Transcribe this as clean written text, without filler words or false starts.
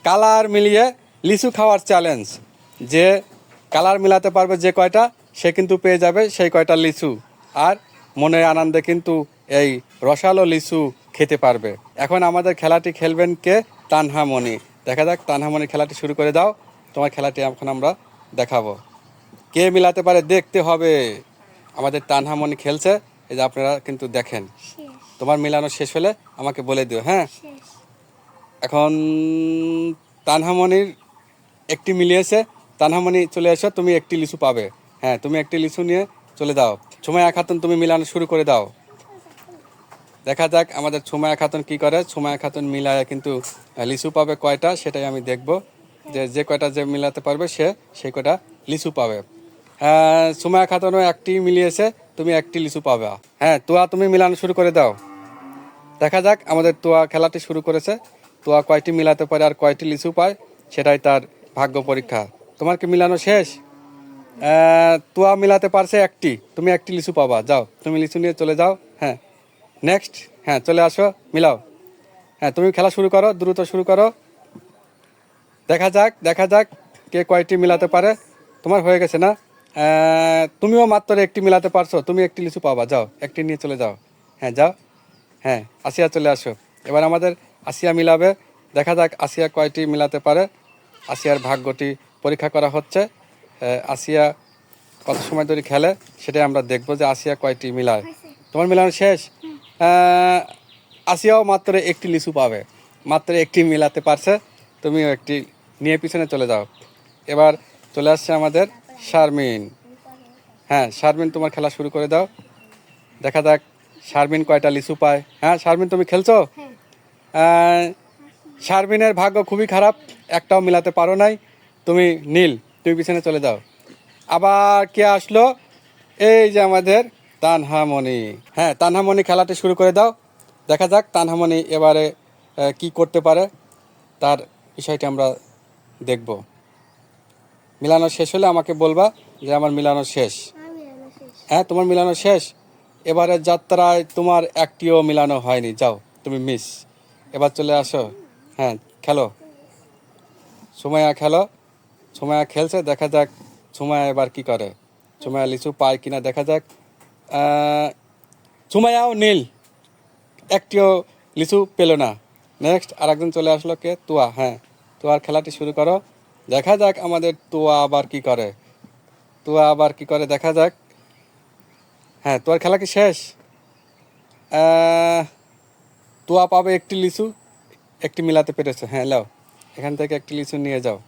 Colour মিলিয়ে লিচু খাওয়ার চ্যালেঞ্জ। যে কালার মিলাতে পারবে যে কয়টা, সে কিন্তু পেয়ে যাবে সেই কয়টা লিচু, আর মনের আনন্দে কিন্তু এই রসালো লিচু খেতে পারবে। এখন আমাদের খেলাটি খেলবেন কে? তানহামণি। দেখা যাক, তানহামণি খেলাটি শুরু করে দাও। তোমার খেলাটি এখন আমরা দেখাবো, কে মিলাতে পারে দেখতে হবে। আমাদের তানহামণি খেলছে, এই যে আপনারা কিন্তু দেখেন। তোমার মিলানো শেষ হলে আমাকে বলে দিও, হ্যাঁ। এখন তানহামণির একটি মিলিয়েছে। তানহামণি চলে এসো, তুমি একটি লিচু পাবে। হ্যাঁ, তুমি একটি লিচু নিয়ে চলে দাও। সুমাইয়া খাতুন, তুমি মিলানো শুরু করে দাও। দেখা যাক আমাদের সুমাইয়া খাতুন কি করে। সুমাইয়া খাতুন মিলায় কিন্তু লিচু পাবে কয়টা, সেটাই আমি দেখব। যে কয়টা যে মিলাতে পারবে সে সেই কয়টা লিচু পাবে। সুমাইয়া খাতুনও একটি মিলিয়েছে, তুমি একটি লিচু পাবে। হ্যাঁ, তোয়া তুমি মিলানো শুরু করে দাও। দেখা যাক আমাদের তোয়া খেলাটি শুরু করেছে। তোয়া কয়টি মিলাতে পারে আর কয়টি লিচু পায়, সেটাই তার ভাগ্য পরীক্ষা। তোমার কি মিলানো শেষ? তোয়া মিলাতে পারছে একটি, তুমি একটি লিচু পাবা। যাও, তুমি লিচু নিয়ে চলে যাও। হ্যাঁ, নেক্সট। হ্যাঁ, চলে আসো, মিলাও। হ্যাঁ, তুমি খেলা শুরু করো, দ্রুত শুরু করো। দেখা যাক কে কয়টি মিলাতে পারে। তোমার হয়ে গেছে না? তুমিও মাত্র একটি মিলাতে পারছো, তুমি একটি লিচু পাবা। যাও, একটি নিয়ে চলে যাও। হ্যাঁ, যাও। হ্যাঁ, আসিয়া চলে আসো। এবার আমাদের আসিয়া মিলাবে। দেখা যাক আসিয়া কয়টি মিলাতে পারে। আসিয়ার ভাগ্যটি পরীক্ষা করা হচ্ছে। আসিয়া কত সময় ধরে খেলে সেটাই আমরা দেখবো, যে আসিয়া কয়টি মিলায়। তোমার মিলানো শেষ? আসিয়াও মাত্র একটি লিচু পাবে, মাত্র একটি মিলাতে পারছে। তুমিও একটি নিয়ে পিছনে চলে যাও। এবার চলে আসছে আমাদের শারমিন। হ্যাঁ, শারমিন তোমার খেলা শুরু করে দাও। দেখা যাক শারমিন কয়টা লিচু পায়। হ্যাঁ, শারমিন তুমি খেলছো? শারমিনের ভাগ্য খুবই খারাপ, একটাও মিলাতে পারো নাই। তুমি নীল, তুমি পিছনে চলে যাও। আবার কে আসলো? এই যে আমাদের তানহামণি। হ্যাঁ, তানহামণি খেলাটি শুরু করে দাও। দেখা যাক তানহামণি এবারে কি করতে পারে, তার বিষয়টি আমরা দেখব। মিলানো শেষ হলে আমাকে বলবা যে আমার মিলানো শেষ। হ্যাঁ, তোমার মিলানো শেষ। এবারের যাত্রায় তোমার একটিও মিলানো হয়নি, যাও, তুমি মিস। এবার চলে আসো। হ্যাঁ, খেলো, সুমাইয়া খেলো। সুমাইয়া খেলছে, দেখা যাক সুমাইয়া এবার কি করে। সুমাইয়া লিচু পায় কিনা দেখা যাক। সুমাইয়াও নীল, একটিও লিচু পেল না। নেক্সট আরেকজন চলে আসলো, কে? তুয়া। হ্যাঁ, তুয়ার খেলাটি শুরু করো। দেখা যাক আমাদের তুয়া আবার কি করে। তুয়া আবার কি করে দেখা যাক। হ্যাঁ, তোর খেলা কি শেষ? তুয়া পাবে একটি লিচু, একটি মিলাতে পেরেছে। হ্যাঁ, লাও, এখান থেকে একটি লিচু নিয়ে যাও।